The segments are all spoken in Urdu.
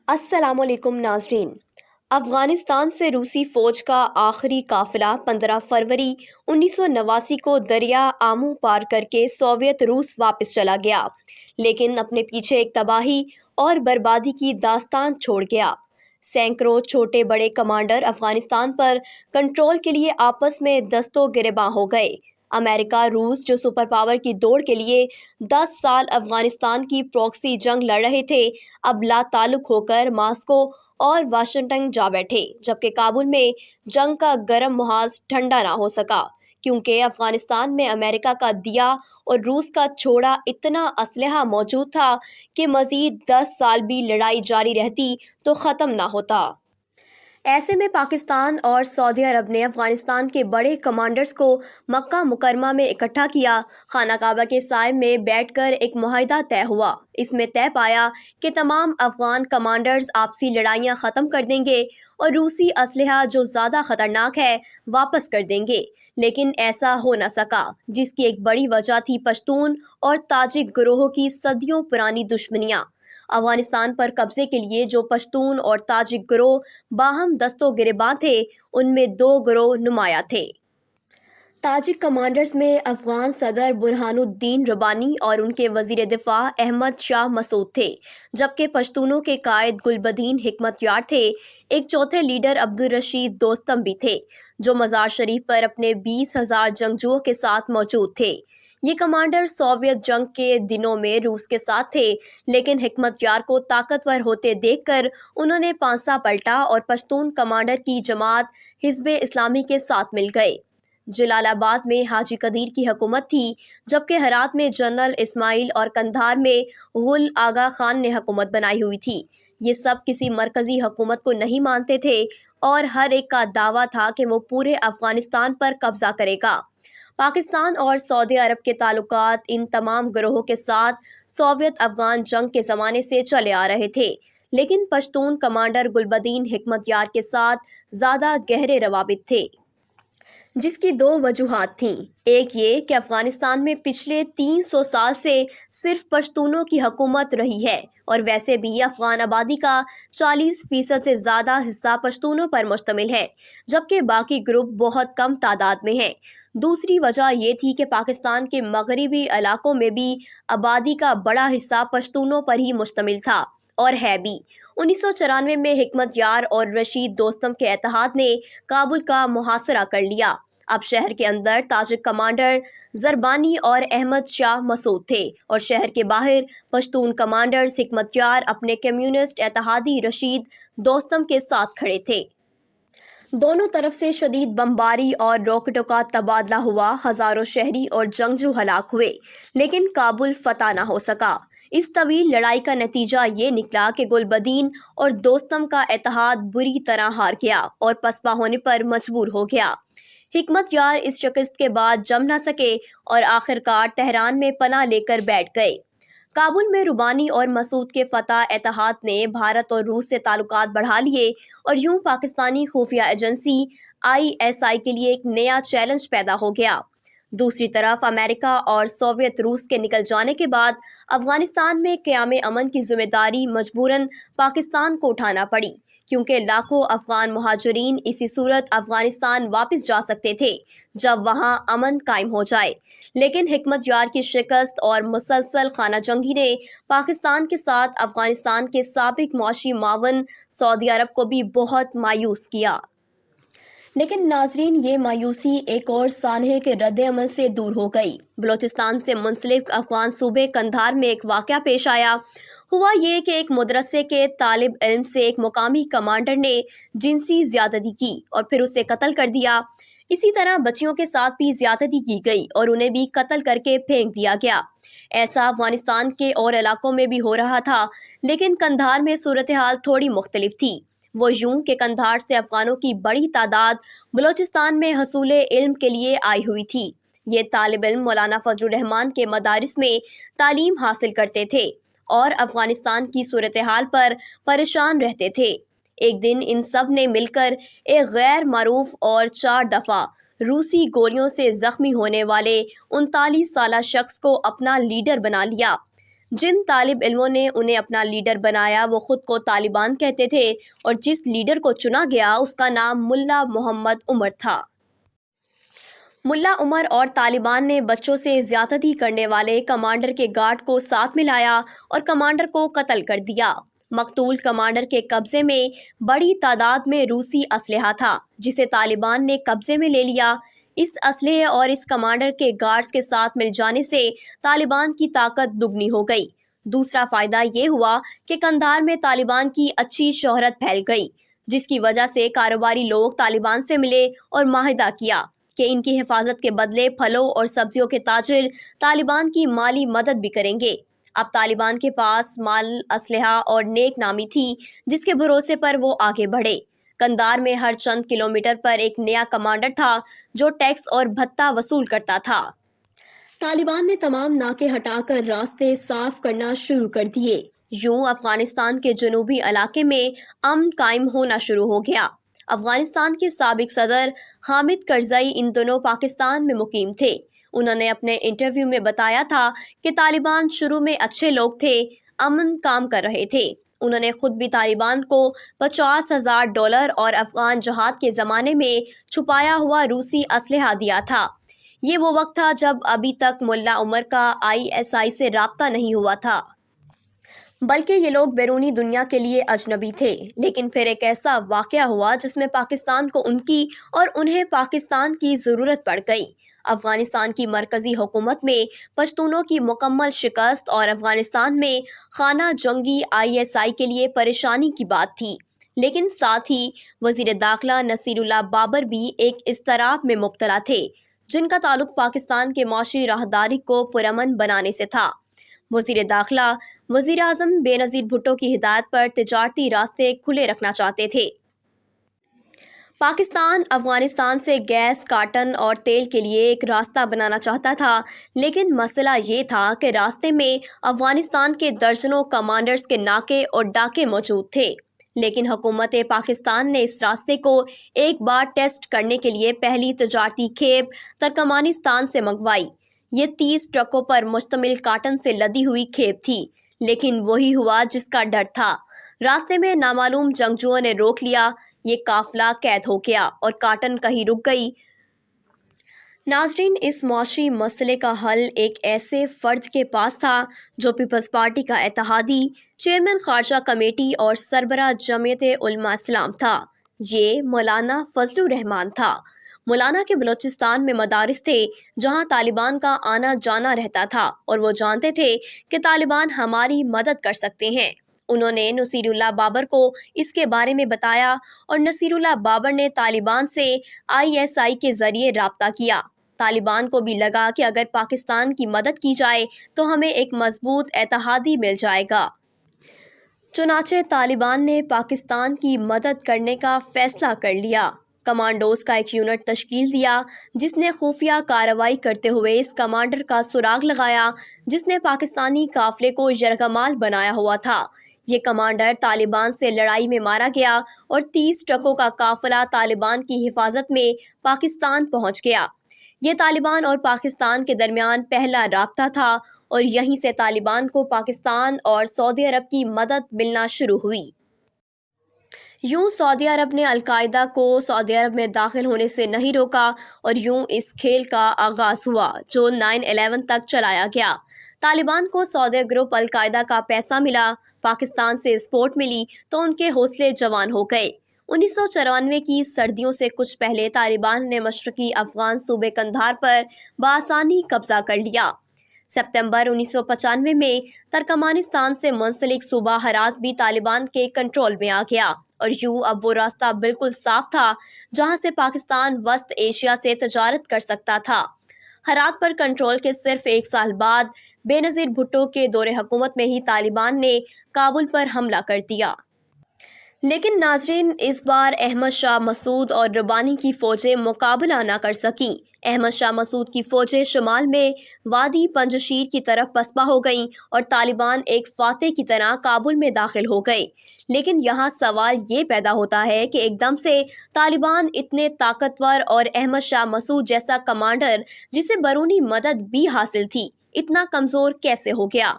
السلام علیکم ناظرین۔ افغانستان سے روسی فوج کا آخری قافلہ 15 فروری 1989 کو دریا آمو پار کر کے سوویت روس واپس چلا گیا، لیکن اپنے پیچھے ایک تباہی اور بربادی کی داستان چھوڑ گیا۔ سینکڑوں چھوٹے بڑے کمانڈر افغانستان پر کنٹرول کے لیے آپس میں دست و گریباں ہو گئے۔ امریکہ روس جو سپر پاور کی دوڑ کے لیے 10 سال افغانستان کی پراکسی جنگ لڑ رہے تھے، اب لا تعلق ہو کر ماسکو اور واشنگٹن جا بیٹھے، جبکہ کابل میں جنگ کا گرم محاذ ٹھنڈا نہ ہو سکا، کیونکہ افغانستان میں امریکہ کا دیا اور روس کا چھوڑا اتنا اسلحہ موجود تھا کہ مزید 10 سال بھی لڑائی جاری رہتی تو ختم نہ ہوتا۔ ایسے میں پاکستان اور سعودی عرب نے افغانستان کے بڑے کمانڈرز کو مکہ مکرمہ میں اکٹھا کیا۔ خانہ کعبہ کے سائے میں بیٹھ کر ایک معاہدہ طے ہوا۔ اس میں طے پایا کہ تمام افغان کمانڈرز آپسی لڑائیاں ختم کر دیں گے اور روسی اسلحہ جو زیادہ خطرناک ہے واپس کر دیں گے، لیکن ایسا ہو نہ سکا، جس کی ایک بڑی وجہ تھی پشتون اور تاجک گروہوں کی صدیوں پرانی دشمنیاں۔ افغانستان پر قبضے کے لیے جو پشتون اور تاجک گروہ باہم دست و گریباں تھے، ان میں 2 گروہ نمایاں تھے۔ تاجک کمانڈرز میں افغان صدر برہان الدین ربانی اور ان کے وزیر دفاع احمد شاہ مسعود تھے، جبکہ پشتونوں کے قائد گلبدین حکمت یار تھے۔ ایک چوتھے لیڈر عبدالرشید دوستم بھی تھے، جو مزار شریف پر اپنے 20,000 جنگجوؤں کے ساتھ موجود تھے۔ یہ کمانڈر سوویت جنگ کے دنوں میں روس کے ساتھ تھے، لیکن حکمت یار کو طاقتور ہوتے دیکھ کر انہوں نے پانسا پلٹا اور پشتون کمانڈر کی جماعت حزب اسلامی کے ساتھ مل گئے۔ جلال آباد میں حاجی قدیر کی حکومت تھی، جبکہ ہرات میں جنرل اسماعیل اور قندھار میں غل آغا خان نے حکومت بنائی ہوئی تھی۔ یہ سب کسی مرکزی حکومت کو نہیں مانتے تھے اور ہر ایک کا دعویٰ تھا کہ وہ پورے افغانستان پر قبضہ کرے گا۔ پاکستان اور سعودی عرب کے تعلقات ان تمام گروہوں کے ساتھ سوویت افغان جنگ کے زمانے سے چلے آ رہے تھے، لیکن پشتون کمانڈر گلبدین حکمت یار کے ساتھ زیادہ گہرے روابط تھے، جس کی 2 وجوہات تھیں۔ ایک یہ کہ افغانستان میں پچھلے 300 سال سے صرف پشتونوں کی حکومت رہی ہے، اور ویسے بھی افغان آبادی کا 40% سے زیادہ حصہ پشتونوں پر مشتمل ہے، جبکہ باقی گروپ بہت کم تعداد میں ہیں۔ دوسری وجہ یہ تھی کہ پاکستان کے مغربی علاقوں میں بھی آبادی کا بڑا حصہ پشتونوں پر ہی مشتمل تھا اور ہے بھی۔ 1994 میں حکمت یار اور رشید دوستم کے اتحاد نے کابل کا محاصرہ کر لیا۔ اب شہر کے اندر تاجک کمانڈر زربانی اور احمد شاہ مسعود تھے، اور شہر کے باہر پشتون کمانڈرز حکمت یار اپنے کمیونسٹ اتحادی رشید دوستم کے ساتھ کھڑے تھے۔ دونوں طرف سے شدید بمباری اور راکٹوں کا تبادلہ ہوا، ہزاروں شہری اور جنگجو ہلاک ہوئے، لیکن کابل فتح نہ ہو سکا۔ اس طویل لڑائی کا نتیجہ یہ نکلا کہ گلبدین اور دوستم کا اتحاد بری طرح ہار گیا اور پسپا ہونے پر مجبور ہو گیا۔ حکمت یار اس شکست کے بعد جم نہ سکے اور آخرکار تہران میں پناہ لے کر بیٹھ گئے۔ کابل میں ربانی اور مسعود کے فتح اتحاد نے بھارت اور روس سے تعلقات بڑھا لیے، اور یوں پاکستانی خفیہ ایجنسی ISI کے لیے ایک نیا چیلنج پیدا ہو گیا۔ دوسری طرف امریکہ اور سوویت روس کے نکل جانے کے بعد افغانستان میں قیام امن کی ذمہ داری مجبوراً پاکستان کو اٹھانا پڑی، کیونکہ لاکھوں افغان مہاجرین اسی صورت افغانستان واپس جا سکتے تھے جب وہاں امن قائم ہو جائے۔ لیکن حکمت یار کی شکست اور مسلسل خانہ جنگی نے پاکستان کے ساتھ افغانستان کے سابق معاشی معاون سعودی عرب کو بھی بہت مایوس کیا۔ لیکن ناظرین، یہ مایوسی ایک اور سانحے کے رد عمل سے دور ہو گئی۔ بلوچستان سے منسلک افغان صوبے قندھار میں ایک واقعہ پیش آیا۔ ہوا یہ کہ ایک مدرسے کے طالب علم سے ایک مقامی کمانڈر نے جنسی زیادتی کی اور پھر اسے قتل کر دیا۔ اسی طرح بچیوں کے ساتھ بھی زیادتی کی گئی اور انہیں بھی قتل کر کے پھینک دیا گیا۔ ایسا افغانستان کے اور علاقوں میں بھی ہو رہا تھا، لیکن قندھار میں صورتحال تھوڑی مختلف تھی۔ وہ یوں کہ قندھار سے افغانوں کی بڑی تعداد بلوچستان میں حصول علم کے لیے آئی ہوئی تھی۔ یہ طالب علم مولانا فضل الرحمان کے مدارس میں تعلیم حاصل کرتے تھے اور افغانستان کی صورتحال پر پریشان رہتے تھے۔ ایک دن ان سب نے مل کر ایک غیر معروف اور 4 دفعہ روسی گولیوں سے زخمی ہونے والے 39 سالہ شخص کو اپنا لیڈر بنا لیا۔ جن طالب علموں نے انہیں اپنا لیڈر بنایا وہ خود کو طالبان کہتے تھے اور جس لیڈر کو چنا گیا اس کا نام ملا محمد عمر تھا۔ ملا عمر اور طالبان نے بچوں سے زیادتی کرنے والے کمانڈر کے گارڈ کو ساتھ ملایا اور کمانڈر کو قتل کر دیا۔ مقتول کمانڈر کے قبضے میں بڑی تعداد میں روسی اسلحہ تھا جسے طالبان نے قبضے میں لے لیا۔ اس اسلحے اور اس کمانڈر کے گارڈز کے ساتھ مل جانے سے طالبان کی طاقت دگنی ہو گئی۔ دوسرا فائدہ یہ ہوا کہ قندھار میں طالبان کی اچھی شہرت پھیل گئی، جس کی وجہ سے کاروباری لوگ طالبان سے ملے اور معاہدہ کیا کہ ان کی حفاظت کے بدلے پھلوں اور سبزیوں کے تاجر طالبان کی مالی مدد بھی کریں گے۔ اب طالبان کے پاس مال، اسلحہ اور نیک نامی تھی جس کے بھروسے پر وہ آگے بڑھے۔ قندھار میں ہر چند کلومیٹر پر ایک نیا کمانڈر تھا جو ٹیکس اور بھتہ وصول کرتا تھا۔ طالبان نے تمام ناکے ہٹا کر راستے صاف کرنا شروع کر دیے۔ یوں افغانستان کے جنوبی علاقے میں امن قائم ہونا شروع ہو گیا۔ افغانستان کے سابق صدر حامد کرزئی ان دنوں پاکستان میں مقیم تھے۔ انہوں نے اپنے انٹرویو میں بتایا تھا کہ طالبان شروع میں اچھے لوگ تھے، امن کام کر رہے تھے۔ انہوں نے خود بھی طالبان کو $50,000 اور افغان جہاد کے زمانے میں چھپایا ہوا روسی اسلحہ دیا تھا۔ یہ وہ وقت تھا جب ابھی تک ملا عمر کا ISI سے رابطہ نہیں ہوا تھا، بلکہ یہ لوگ بیرونی دنیا کے لیے اجنبی تھے۔ لیکن پھر ایک ایسا واقعہ ہوا جس میں پاکستان کو ان کی اور انہیں پاکستان کی ضرورت پڑ گئی۔ افغانستان کی مرکزی حکومت میں پشتونوں کی مکمل شکست اور افغانستان میں خانہ جنگی ISI کے لیے پریشانی کی بات تھی، لیکن ساتھ ہی وزیر داخلہ نصیر اللہ بابر بھی ایک اضطراب میں مبتلا تھے جن کا تعلق پاکستان کے معاشی راہداری کو پرامن بنانے سے تھا۔ وزیر داخلہ وزیر اعظم بے نظیر بھٹو کی ہدایت پر تجارتی راستے کھلے رکھنا چاہتے تھے۔ پاکستان افغانستان سے گیس، کاٹن اور تیل کے لیے ایک راستہ بنانا چاہتا تھا، لیکن مسئلہ یہ تھا کہ راستے میں افغانستان کے درجنوں کمانڈرز کے ناکے اور ڈاکے موجود تھے۔ لیکن حکومت پاکستان نے اس راستے کو ایک بار ٹیسٹ کرنے کے لیے پہلی تجارتی کھیپ ترکمانستان سے منگوائی۔ یہ 30 ٹرکوں پر مشتمل کاٹن سے لدی ہوئی کھیپ تھی، لیکن وہی ہوا جس کا ڈر تھا۔ راستے میں نامعلوم جنگجوؤں نے روک لیا، یہ قافلہ قید ہو گیا اور کاٹن کہیں رک گئی۔ ناظرین، اس معاشی مسئلے کا حل ایک ایسے فرد کے پاس تھا جو پیپلز پارٹی کا اتحادی، چیئرمین خارجہ کمیٹی اور سربراہ جمعیت علماء اسلام تھا۔ یہ مولانا فضل الرحمان تھا۔ مولانا کے بلوچستان میں مدارس تھے جہاں طالبان کا آنا جانا رہتا تھا اور وہ جانتے تھے کہ طالبان ہماری مدد کر سکتے ہیں۔ انہوں نے نصیر اللہ بابر کو اس کے بارے میں بتایا اور نصیر اللہ بابر نے طالبان سے ISI کے ذریعے رابطہ کیا۔ طالبان کو بھی لگا کہ اگر پاکستان کی مدد کی جائے تو ہمیں ایک مضبوط اتحادی مل جائے گا۔ چنانچہ طالبان نے پاکستان کی مدد کرنے کا فیصلہ کر لیا۔ کمانڈوز کا ایک یونٹ تشکیل دیا جس نے خفیہ کارروائی کرتے ہوئے اس کمانڈر کا سراغ لگایا جس نے پاکستانی قافلے کو یرغمال بنایا ہوا تھا۔ یہ کمانڈر طالبان سے لڑائی میں مارا گیا اور 30 ٹرکوں کا قافلہ طالبان کی حفاظت میں پاکستان پہنچ گیا۔ یہ طالبان اور پاکستان کے درمیان پہلا رابطہ تھا اور یہیں سے طالبان کو پاکستان اور سعودی عرب کی مدد ملنا شروع ہوئی۔ یوں سعودی عرب نے القاعدہ کو سعودی عرب میں داخل ہونے سے نہیں روکا اور یوں اس کھیل کا آغاز ہوا جو 9/11 تک چلایا گیا۔ طالبان کو سعودی گروپ القاعدہ کا پیسہ ملا، پاکستان سے سپورٹ ملی تو ان کے حوصلے جوان ہو گئے۔ 1994 کی سردیوں سے کچھ پہلے طالبان نے مشرقی افغان صوبے قندھار پر بآسانی قبضہ کر لیا۔ ستمبر 1995 میں ترکمانستان سے منسلک صوبہ ہرات بھی طالبان کے کنٹرول میں آ گیا اور یوں اب وہ راستہ بالکل صاف تھا جہاں سے پاکستان وسط ایشیا سے تجارت کر سکتا تھا۔ ہرات پر کنٹرول کے صرف 1 سال بعد بے نظیر بھٹو کے دور حکومت میں ہی طالبان نے کابل پر حملہ کر دیا۔ لیکن ناظرین، اس بار احمد شاہ مسعود اور ربانی کی فوجیں مقابلہ نہ کر سکیں۔ احمد شاہ مسعود کی فوجیں شمال میں وادی پنجشیر کی طرف پسپا ہو گئیں اور طالبان ایک فاتح کی طرح کابل میں داخل ہو گئے۔ لیکن یہاں سوال یہ پیدا ہوتا ہے کہ ایک دم سے طالبان اتنے طاقتور اور احمد شاہ مسعود جیسا کمانڈر جسے بیرونی مدد بھی حاصل تھی، اتنا کمزور کیسے ہو گیا؟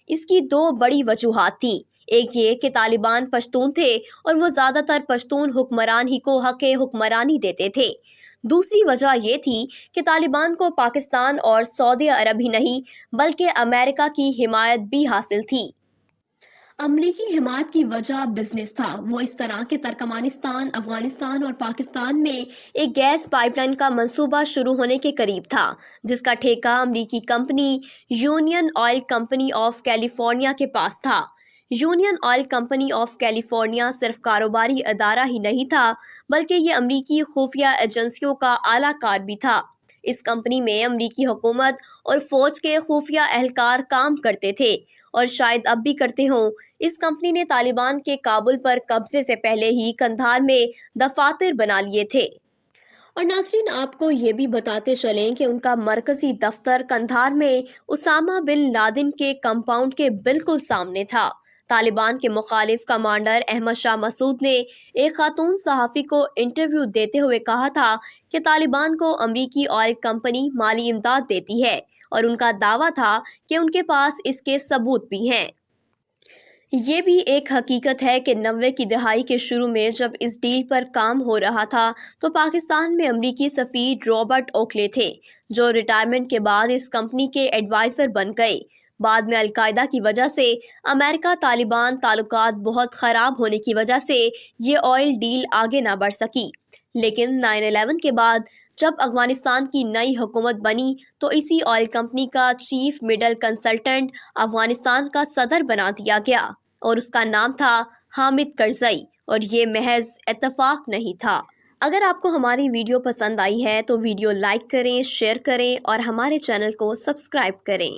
اس کی دو بڑی وجوہات تھیں۔ ایک یہ کہ طالبان پشتون تھے اور وہ زیادہ تر پشتون حکمران ہی کو حق حکمرانی دیتے تھے۔ دوسری وجہ یہ تھی کہ طالبان کو پاکستان اور سعودی عرب ہی نہیں بلکہ امریکہ کی حمایت بھی حاصل تھی۔ امریکی حمایت کی وجہ بزنس تھا۔ وہ اس طرح کہ ترکمانستان، افغانستان اور پاکستان میں ایک گیس پائپ لائن کا منصوبہ شروع ہونے کے قریب تھا، جس کا ٹھیکہ امریکی company union oil company of California کے پاس تھا۔ Union oil company of California صرف کاروباری ادارہ ہی نہیں تھا بلکہ یہ امریکی خفیہ ایجنسیوں کا اعلیٰ کار بھی تھا۔ اس کمپنی میں امریکی حکومت اور فوج کے خفیہ اہلکار کام کرتے تھے اور شاید اب بھی کرتے ہوں۔ اس کمپنی نے طالبان کے کابل پر قبضے سے پہلے ہی قندھار میں دفاتر بنا لیے تھے۔ اور ناظرین، آپ کو یہ بھی بتاتے چلیں کہ ان کا مرکزی دفتر قندھار میں اسامہ بن لادن کے کمپاؤنڈ کے بالکل سامنے تھا۔ طالبان کے مخالف کمانڈر احمد شاہ مسعود نے ایک خاتون صحافی کو انٹرویو دیتے ہوئے کہا تھا کہ طالبان کو امریکی آئل کمپنی مالی امداد دیتی ہے، اور ان کا دعویٰ تھا کہ ان کے پاس اس کے ثبوت بھی ہیں۔ یہ بھی ایک حقیقت ہے کہ 90 کی دہائی کے شروع میں جب اس ڈیل پر کام ہو رہا تھا تو پاکستان میں امریکی سفیر رابرٹ اوکلے تھے، جو ریٹائرمنٹ کے بعد اس کمپنی کے ایڈوائزر بن گئے۔ بعد میں القاعدہ کی وجہ سے امریکہ طالبان تعلقات بہت خراب ہونے کی وجہ سے یہ آئل ڈیل آگے نہ بڑھ سکی، لیکن 9/11 کے بعد جب افغانستان کی نئی حکومت بنی تو اسی آئل کمپنی کا چیف مڈل کنسلٹنٹ افغانستان کا صدر بنا دیا گیا، اور اس کا نام تھا حامد کرزئی، اور یہ محض اتفاق نہیں تھا۔ اگر آپ کو ہماری ویڈیو پسند آئی ہے تو ویڈیو لائک کریں، شیئر کریں اور ہمارے چینل کو سبسکرائب کریں۔